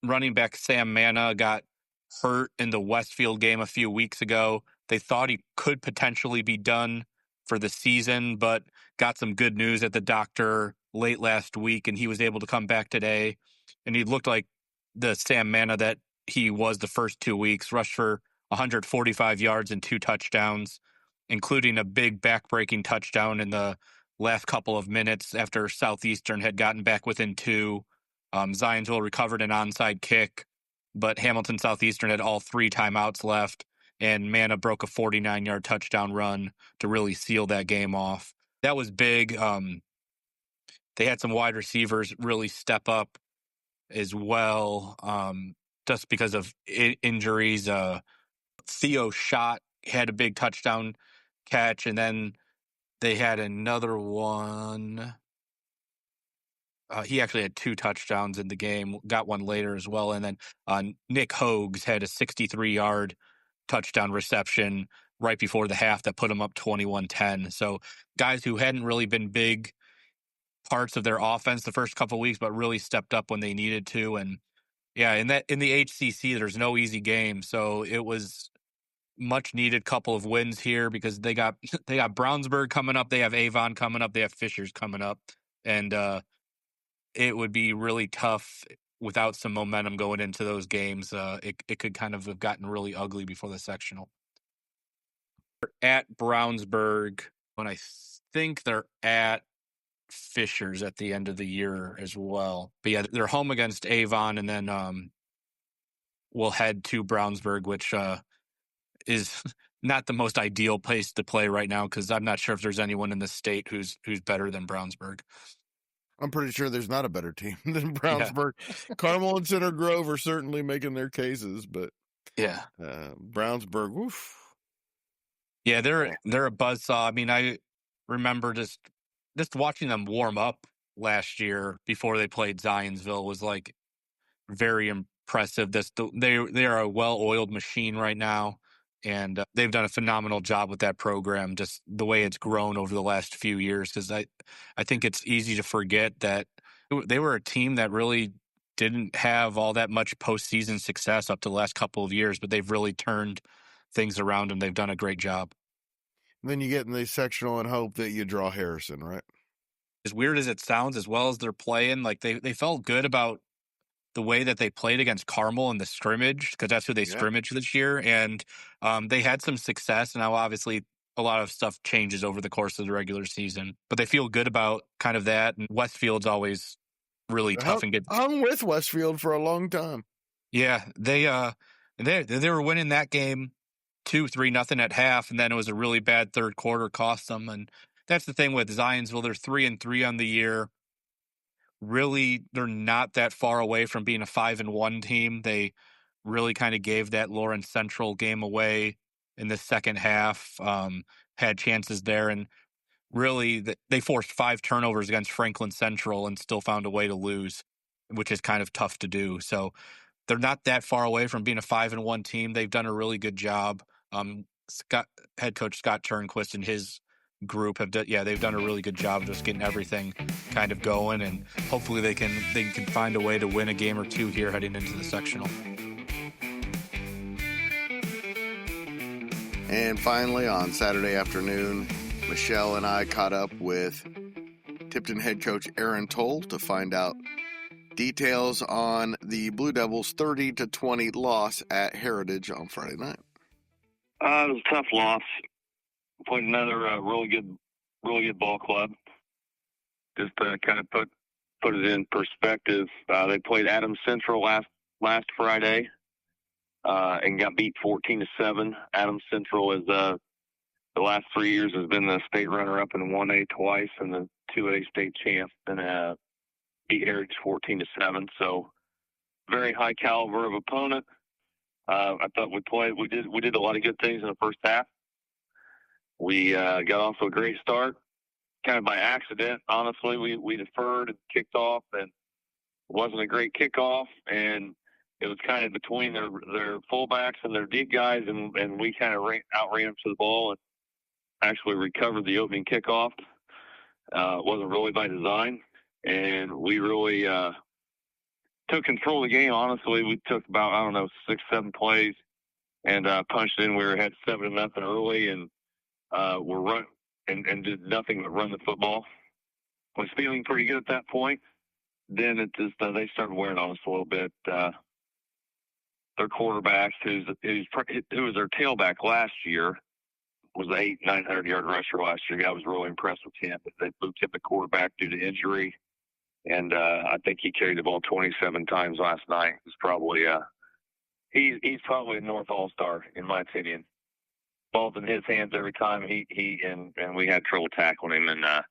Running back Sam Manna got hurt in the Westfield game a few weeks ago. They thought he could potentially be done for the season, but got some good news at the doctor late last week, and he was able to come back today. And he looked like the Sam Manna that he was the first 2 weeks, rushed for 145 yards and 2 touchdowns, including a big back-breaking touchdown in the last couple of minutes after Southeastern had gotten back within 2. Zionsville recovered an onside kick, but Hamilton Southeastern had all 3 timeouts left, and Manna broke a 49-yard touchdown run to really seal that game off. That was big. They had some wide receivers really step up as well, just because of injuries. Theo Schott had a big touchdown catch, and then they had another one. He actually had 2 touchdowns in the game, got one later as well. And then Nick Hogues had a 63-yard touchdown reception right before the half that put him up 21-10. So guys who hadn't really been big parts of their offense the first couple of weeks, but really stepped up when they needed to. And in the HCC, there's no easy game. So it was much needed couple of wins here because they got Brownsburg coming up. They have Avon coming up. They have Fishers coming up. And it would be really tough without some momentum going into those games. It could kind of have gotten really ugly before the sectional. They're at Brownsburg, and I think they're at Fishers at the end of the year as well. But yeah, they're home against Avon, and then we'll head to Brownsburg, which is not the most ideal place to play right now because I'm not sure if there's anyone in the state who's better than Brownsburg. I'm pretty sure there's not a better team than Brownsburg. Yeah. Carmel and Center Grove are certainly making their cases, but yeah, Brownsburg, oof. Yeah, they're a buzzsaw. I mean, I remember just watching them warm up last year before they played Zionsville was like very impressive. They are a well-oiled machine right now, and they've done a phenomenal job with that program. Just the way it's grown over the last few years, because I think it's easy to forget that they were a team that really didn't have all that much postseason success up to the last couple of years, but they've really turned things around and they've done a great job. And then you get in the sectional and hope that you draw Harrison, right? As weird as it sounds, as well as they're playing, like they felt good about the way that they played against Carmel in the scrimmage, because that's who they scrimmaged this year. And they had some success. Now, obviously, a lot of stuff changes over the course of the regular season, but they feel good about kind of that. And Westfield's always really tough and good. I'm with Westfield for a long time. Yeah, they were winning that game 2-3-0 at half, and then it was a really bad third quarter, cost them. And that's the thing with Zionsville; they're 3-3 on the year. Really, they're not that far away from being a 5-1 team. They really kind of gave that Lawrence Central game away in the second half. Had chances there, and really they forced 5 turnovers against Franklin Central and still found a way to lose, which is kind of tough to do. So they're not that far away from being a 5-1 team. They've done a really good job. Head coach Scott Turnquist and his group they've done a really good job of just getting everything kind of going, and hopefully they can find a way to win a game or two here heading into the sectional. And finally, on Saturday afternoon, Michelle and I caught up with Tipton head coach Aaron Toll to find out details on the Blue Devils' 30-20 loss at Heritage on Friday night. It was a tough loss. Played another really good ball club. Just to kind of put it in perspective, they played Adams Central last Friday and got beat 14-7. Adams Central is the last 3 years has been the state runner-up in 1A twice and the 2A state champ, and beat Heritage 14-7. So very high caliber of opponent. I thought we did a lot of good things in the first half. We got off to a great start, kind of by accident. Honestly, we deferred and kicked off, and it wasn't a great kickoff, and it was kind of between their fullbacks and their deep guys, and we kind of outran them to the ball and actually recovered the opening kickoff. It wasn't really by design, and we really took control of the game. Honestly, we took about 6-7 plays and punched in. We were ahead 7-0 early, and we're run and did nothing but run the football. Was feeling pretty good at that point. Then it just they started wearing on us a little bit. Their quarterback, who was their tailback last year, was an 900 yard rusher last year. I was really impressed with him. But they moved him to quarterback due to injury, and I think he carried the ball 27 times last night. He's probably he's probably a North All-Star in my opinion. Ball's in his hands every time and we had trouble tackling him. And I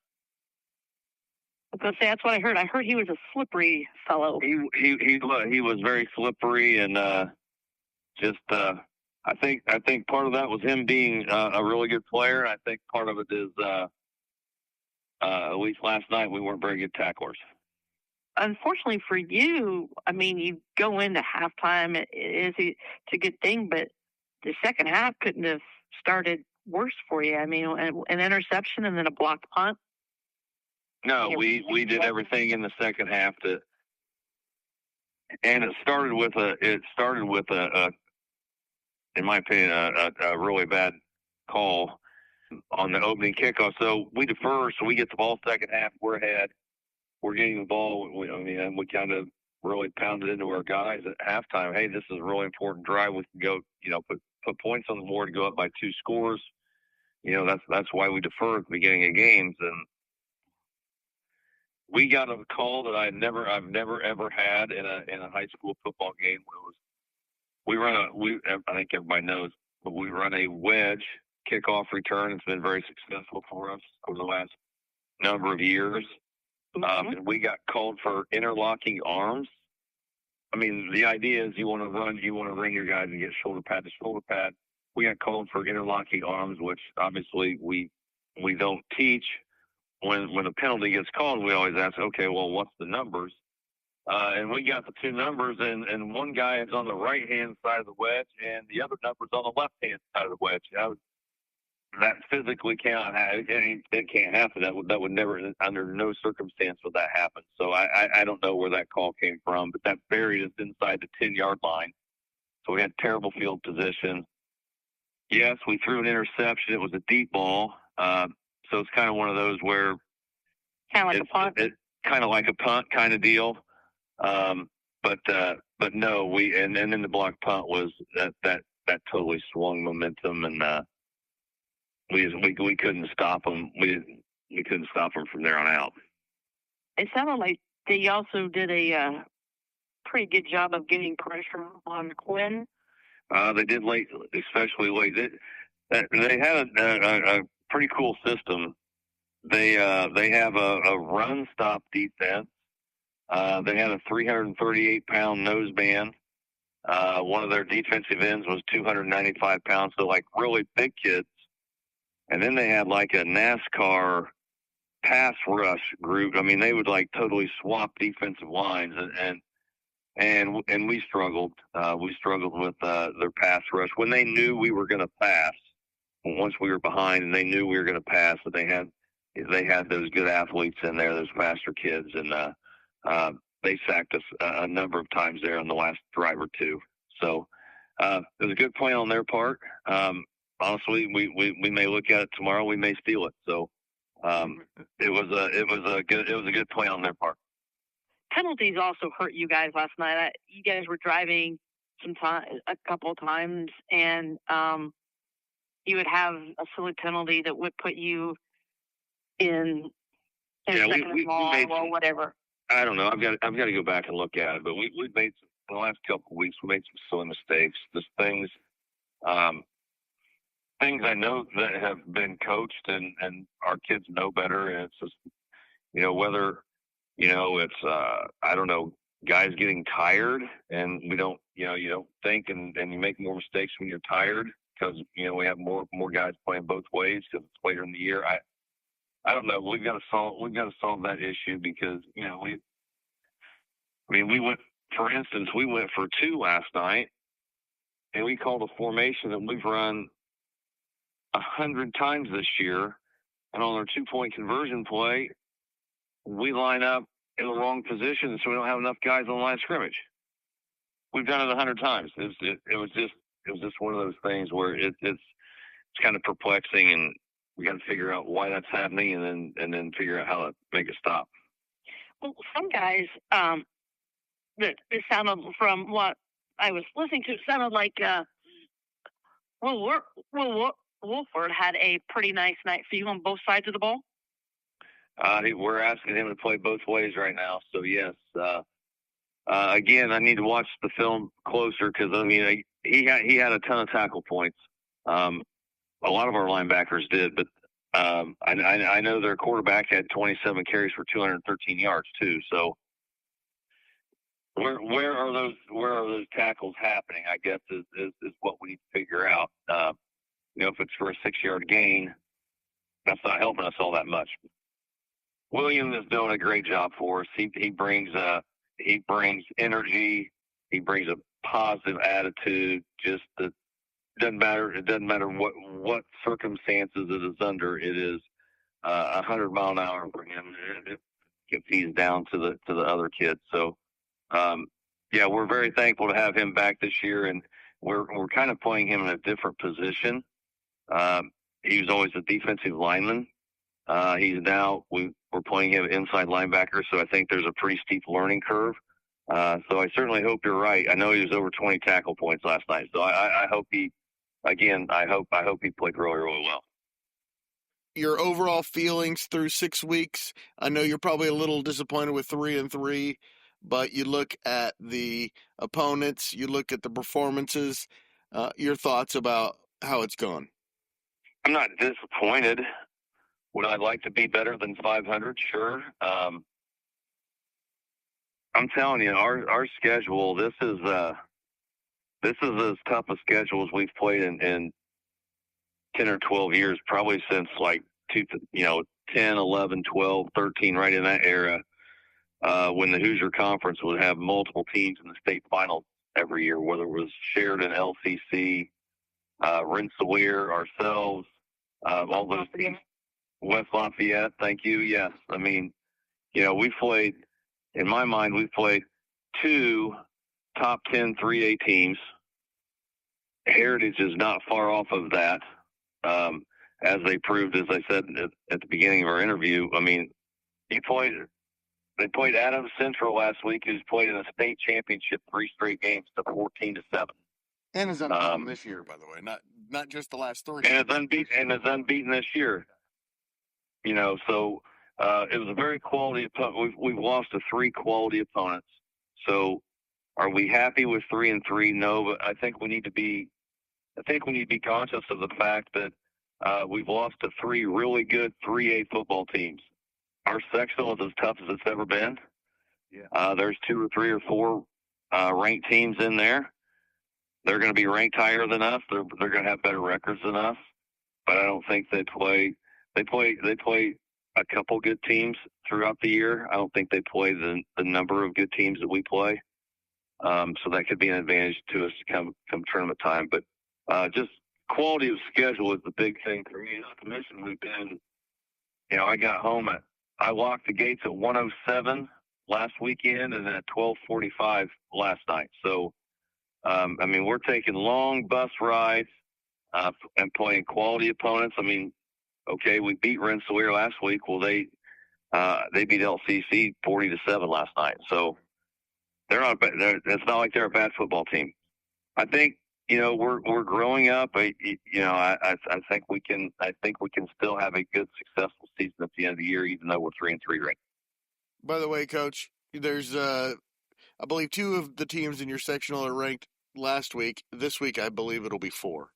was gonna say that's what I heard. I heard he was a slippery fellow. He was very slippery, and I think part of that was him being a really good player. I think part of it is at least last night we weren't very good tacklers. Unfortunately for you, I mean, you go into halftime. It's a good thing, but the second half couldn't have started worse for you. I mean, an interception and then a blocked punt. No, we did everything in the second half and it started with a in my opinion a really bad call on the opening kickoff. So we defer, so we get the ball second half. We're ahead. We're getting the ball. We kind of really pounded into our guys at halftime. Hey, this is a really important drive. We can go, put points on the board to go up by 2 scores. That's why we defer at the beginning of games. And we got a call that I've never ever had in a high school football game. I think everybody knows, but we run a wedge kickoff return. It's been very successful for us over the last number of years. And we got called for interlocking arms. I mean, the idea is you want to ring your guys and get shoulder pad to shoulder pad. We got called for interlocking arms, which obviously we don't teach. When a penalty gets called, we always ask, okay, well, what's the numbers? And we got the two numbers, and one guy is on the right-hand side of the wedge, and the other number's on the left-hand side of the wedge. That physically cannot happen. It can't happen. That would never, under no circumstance would that happen. So I don't know where that call came from, but that buried us inside the 10-yard line. So we had terrible field position. Yes, we threw an interception. It was a deep ball. So it's kind of one of those where kind of like a punt. Kind of like a punt kind of deal. But no, and then the block punt was that totally swung momentum, and we couldn't stop them. We couldn't stop them from there on out. It sounded like they also did a pretty good job of getting pressure on Quinn. They did late, especially late. They had a pretty cool system. They have a run stop defense. They had a 338-pound nose band. One of their defensive ends was 295 pounds, so like really big kids. And then they had like a NASCAR pass rush group. I mean, they would like totally swap defensive lines, and we struggled. We struggled with their pass rush when they knew we were going to pass. Once we were behind, and they knew we were going to pass, but they had those good athletes in there, those faster kids, and they sacked us a number of times there on the last drive or two. So it was a good play on their part. Honestly, we may look at it tomorrow. We may steal it. So it was a good play on their part. Penalties also hurt you guys last night. You guys were driving a couple of times, and you would have a silly penalty that would put you in second and long or whatever. I don't know. I've got to go back and look at it. But we made in the last couple of weeks. We made some silly mistakes. Just things I know that have been coached, and our kids know better. And it's just whether it's I don't know, guys getting tired, and we don't you don't think, and you make more mistakes when you're tired because we have more guys playing both ways because it's later in the year. I don't know. We've got to solve that issue because we went, for instance, we went for 2 last night, and we called a formation that we've run 100 times this year, and on our 2-point conversion play, we line up in the wrong position, so we don't have enough guys on the line of scrimmage. We've done it 100 times. It was just one of those things where it's kind of perplexing, and we got to figure out why that's happening, and then figure out how to make it stop. Well, some guys, it sounded, from what I was listening to, it sounded like Wolford had a pretty nice night for you on both sides of the ball. We're asking him to play both ways right now. So yes, again, I need to watch the film closer because he had a ton of tackle points. A lot of our linebackers did, but I know their quarterback had 27 carries for 213 yards too. So where are those tackles happening? I guess is what we need to figure out. If it's for a 6-yard gain, that's not helping us all that much. Williams is doing a great job for us. He brings energy. He brings a positive attitude. Just it doesn't matter what circumstances it is under. It is 100 mile an hour for him if he's down to the other kids. So we're very thankful to have him back this year, and we're kind of playing him in a different position. He was always a defensive lineman. He's now we're playing him inside linebacker, so I think there's a pretty steep learning curve. So I certainly hope you're right. I know he was over 20 tackle points last night, so I hope he played really, really well. your overall feelings through 6 weeks. I know you're probably a little disappointed with 3-3, but you look at the opponents, you look at the performances. Your thoughts about how it's gone? I'm not disappointed. Would I like to be better than 500? Sure. I'm telling you, our schedule. This is as tough a schedule as we've played in 10 or 12 years, probably since like 10, 11, 12, 13, right in that era, when the Hoosier Conference would have multiple teams in the state finals every year, whether it was Sheridan, LCC, Rensselaer, ourselves, all those teams. West Lafayette, thank you. Yes. I mean, we played, in my mind, we played 2 top 10 3A teams. Heritage is not far off of that, as they proved, as I said at the beginning of our interview. I mean, they played Adams Central last week, who's played in a state championship 3 straight games to 14-7. And is unbeaten this year, by the way, not just the last 3. And is unbeaten this year. So it was a very quality opponent. We've lost to 3 quality opponents. So are we happy with 3-3? No, but I think we need to be conscious of the fact that we've lost to 3 really good 3A football teams. Our sectional is as tough as it's ever been. Yeah. There's 2 or 3 or 4 ranked teams in there. They're going to be ranked higher than us. They're going to have better records than us. But I don't think they play a couple good teams throughout the year. I don't think they play the number of good teams that we play. So that could be an advantage to us come tournament time. But just quality of schedule is the big thing for me. As a commission, we've been, I locked the gates at 1:07 last weekend and at 12:45 last night. So, we're taking long bus rides and playing quality opponents. I mean, okay, we beat Rensselaer last week. Well, they beat LCC 40-7 last night. So it's not like they're a bad football team. I think we're growing up. I think we can still have a good, successful season at the end of the year, even though we're 3-3 right now. By the way, Coach, there's I believe 2 of the teams in your sectional are ranked last week. This week, I believe it'll be 4.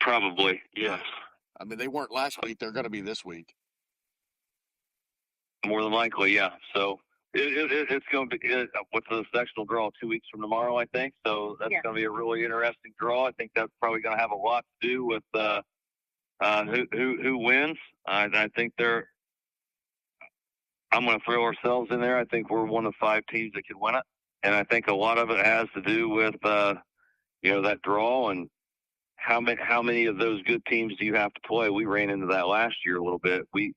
Probably, yes. I mean, they weren't last week. They're going to be this week. More than likely, yeah. So it's going to be with the sectional draw 2 weeks from tomorrow, I think. So that's going to be a really interesting draw. I think that's probably going to have a lot to do with who wins. I think I'm going to throw ourselves in there. I think we're one of 5 teams that can win it. And I think a lot of it has to do with, that draw and how many of those good teams do you have to play? We ran into that last year a little bit. We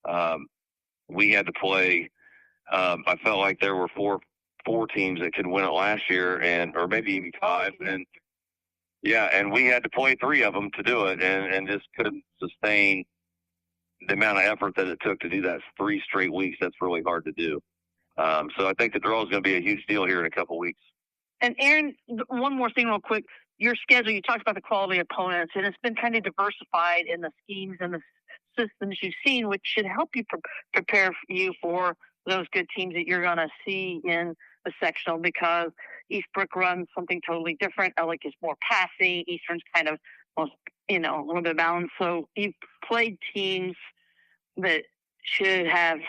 had to play. I felt like there were four teams that could win it last year, or maybe even 5, and we had to play 3 of them to do it, and just couldn't sustain the amount of effort that it took to do that 3 straight weeks. That's really hard to do. So I think the draw is going to be a huge deal here in a couple weeks. And Aaron, one more thing real quick. Your schedule, you talked about the quality of opponents, and it's been kind of diversified in the schemes and the systems you've seen, which should help you prepare you for those good teams that you're going to see in the sectional, because Eastbrook runs something totally different. Ellick is more passing. Eastern's kind of, a little bit balanced. So you've played teams that should have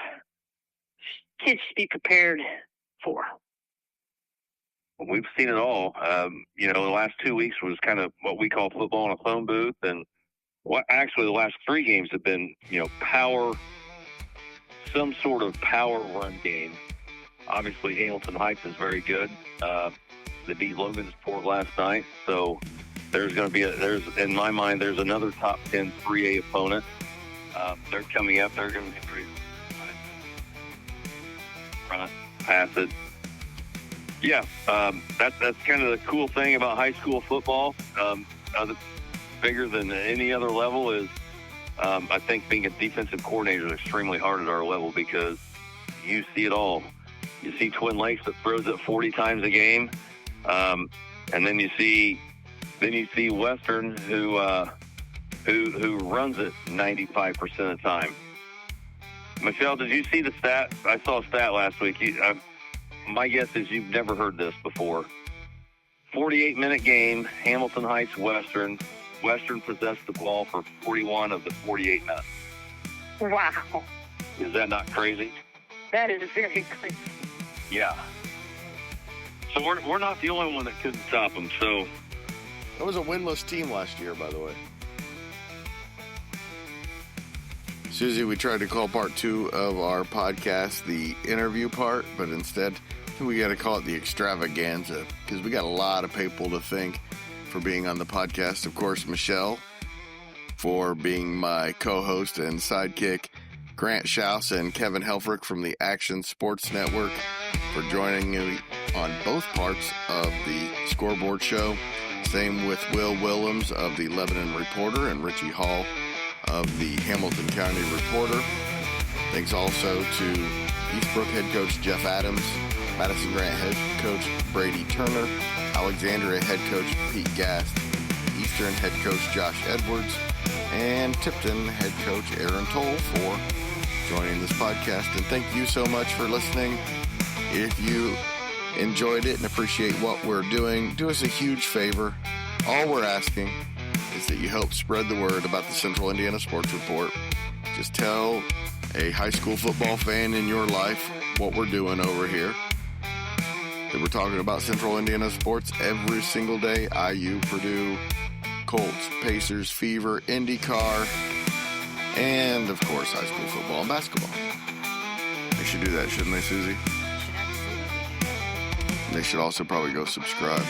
kids to be prepared for. We've seen it all. The last 2 weeks was kind of what we call football in a phone booth. And actually the last 3 games have been, some sort of power run game. Obviously, Hamilton Heights is very good. They beat Logansport last night. So there's going to be in my mind, there's another top 10 3A opponent. They're coming up. They're going to be pretty run, pass it. Yeah, that's kind of the cool thing about high school football. Bigger than any other level is, I think being a defensive coordinator is extremely hard at our level, because you see it all. You see Twin Lakes that throws it 40 times a game, and then you see Western who who runs it 95% of the time. Michelle, did you see the stat? I saw a stat last week. My guess is you've never heard this before. 48-minute game, Hamilton Heights Western. Western possessed the ball for 41 of the 48 minutes. Wow. Is that not crazy? That is very crazy. Yeah. So we're not the only one that couldn't stop them. So That was a winless team last year, by the way. Susie, we tried to call part 2 of our podcast the interview part, but instead we got to call it the extravaganza because we got a lot of people to thank for being on the podcast. Of course, Michelle for being my co-host and sidekick, Grant Shouse and Kevin Helfrich from the Action Sports Network for joining me on both parts of the Scoreboard show. Same with Will Willems of the Lebanon Reporter and Richie Hall of the Hamilton County Reporter. Thanks also to Eastbrook head coach Jeff Adams, Madison-Grant head coach Brady Turner, Alexandria head coach Pete Gast, Eastern head coach Josh Edwards, and Tipton head coach Aaron Toll for joining this podcast. And thank you so much for listening. If you enjoyed it and appreciate what we're doing, do us a huge favor. All we're asking is that you help spread the word about the Central Indiana Sports Report. Just tell a high school football fan in your life what we're doing over here. That we're talking about Central Indiana sports every single day. IU, Purdue, Colts, Pacers, Fever, IndyCar, and of course high school football and basketball. They should do that, shouldn't they, Susie? They should also probably go subscribe.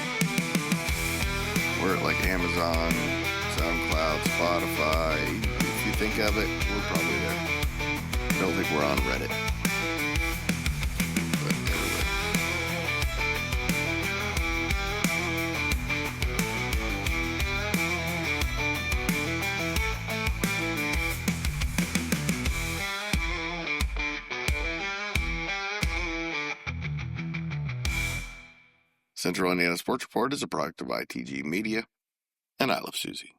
We're at like Amazon, SoundCloud, Spotify. If you think of it, we're probably there. I don't think we're on Reddit. But everywhere. Central Indiana Sports Report is a product of ITG Media, and I love Susie.